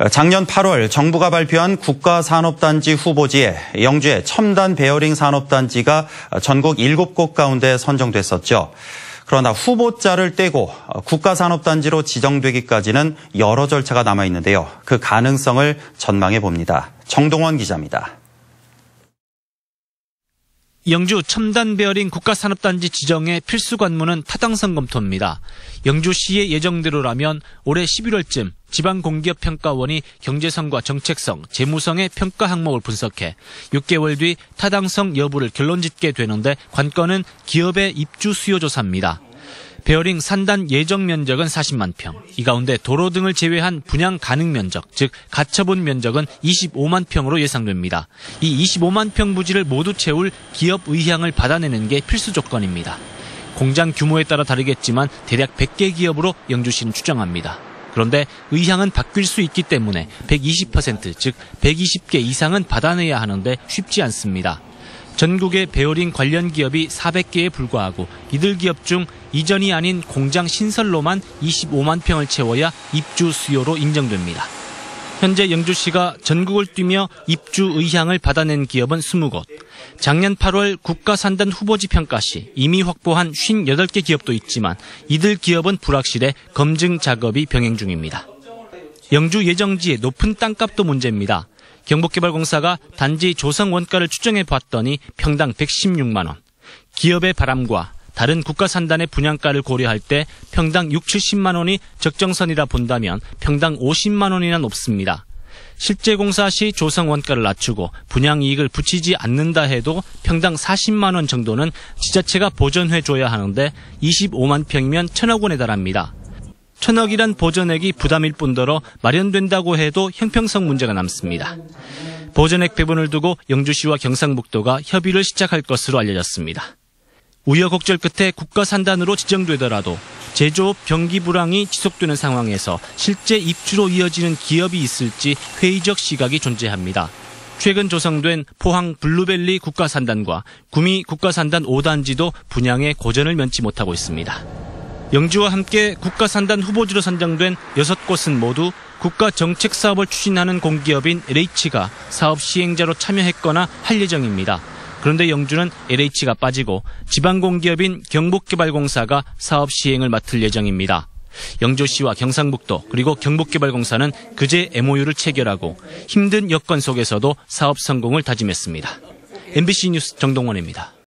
작년 8월 정부가 발표한 국가산업단지 후보지에 영주의 첨단 베어링 산업단지가 전국 7곳 가운데 선정됐었죠. 그러나 후보자를 떼고 국가산업단지로 지정되기까지는 여러 절차가 남아있는데요. 그 가능성을 전망해 봅니다. 정동원 기자입니다. 영주 첨단 베어링 국가산업단지 지정의 필수 관문은 타당성 검토입니다. 영주시의 예정대로라면 올해 11월쯤 지방공기업평가원이 경제성과 정책성, 재무성의 평가 항목을 분석해 6개월 뒤 타당성 여부를 결론짓게 되는데 관건은 기업의 입주 수요 조사입니다. 베어링 산단 예정 면적은 40만 평. 이 가운데 도로 등을 제외한 분양 가능 면적, 즉 가처분 면적은 25만 평으로 예상됩니다. 이 25만 평 부지를 모두 채울 기업 의향을 받아내는 게 필수 조건입니다. 공장 규모에 따라 다르겠지만 대략 100개 기업으로 영주시는 추정합니다. 그런데 의향은 바뀔 수 있기 때문에 120%, 즉 120개 이상은 받아내야 하는데 쉽지 않습니다. 전국의 베어링 관련 기업이 400개에 불과하고 이들 기업 중 이전이 아닌 공장 신설로만 25만 평을 채워야 입주 수요로 인정됩니다. 현재 영주시가 전국을 뛰며 입주 의향을 받아낸 기업은 20곳. 작년 8월 국가산단 후보지 평가 시 이미 확보한 58개 기업도 있지만 이들 기업은 불확실해 검증 작업이 병행 중입니다. 영주 예정지의 높은 땅값도 문제입니다. 경북개발공사가 단지 조성 원가를 추정해 봤더니 평당 116만 원. 기업의 바람과 다른 국가산단의 분양가를 고려할 때 평당 6, 70만 원이 적정선이라 본다면 평당 50만 원이나 높습니다. 실제 공사 시 조성 원가를 낮추고 분양 이익을 붙이지 않는다 해도 평당 40만 원 정도는 지자체가 보전해줘야 하는데 25만 평이면 1,000억 원에 달합니다. 1,000억이란 보전액이 부담일 뿐더러 마련된다고 해도 형평성 문제가 남습니다. 보전액 배분을 두고 영주시와 경상북도가 협의를 시작할 것으로 알려졌습니다. 우여곡절 끝에 국가산단으로 지정되더라도 제조업 경기 불황이 지속되는 상황에서 실제 입주로 이어지는 기업이 있을지 회의적 시각이 존재합니다. 최근 조성된 포항 블루밸리 국가산단과 구미 국가산단 5단지도 분양에 고전을 면치 못하고 있습니다. 영주와 함께 국가산단 후보지로 선정된 6곳은 모두 국가정책사업을 추진하는 공기업인 LH가 사업 시행자로 참여했거나 할 예정입니다. 그런데 영주는 LH가 빠지고 지방공기업인 경북개발공사가 사업 시행을 맡을 예정입니다. 영주시와 경상북도 그리고 경북개발공사는 그제 MOU를 체결하고 힘든 여건 속에서도 사업 성공을 다짐했습니다. MBC 뉴스 정동원입니다.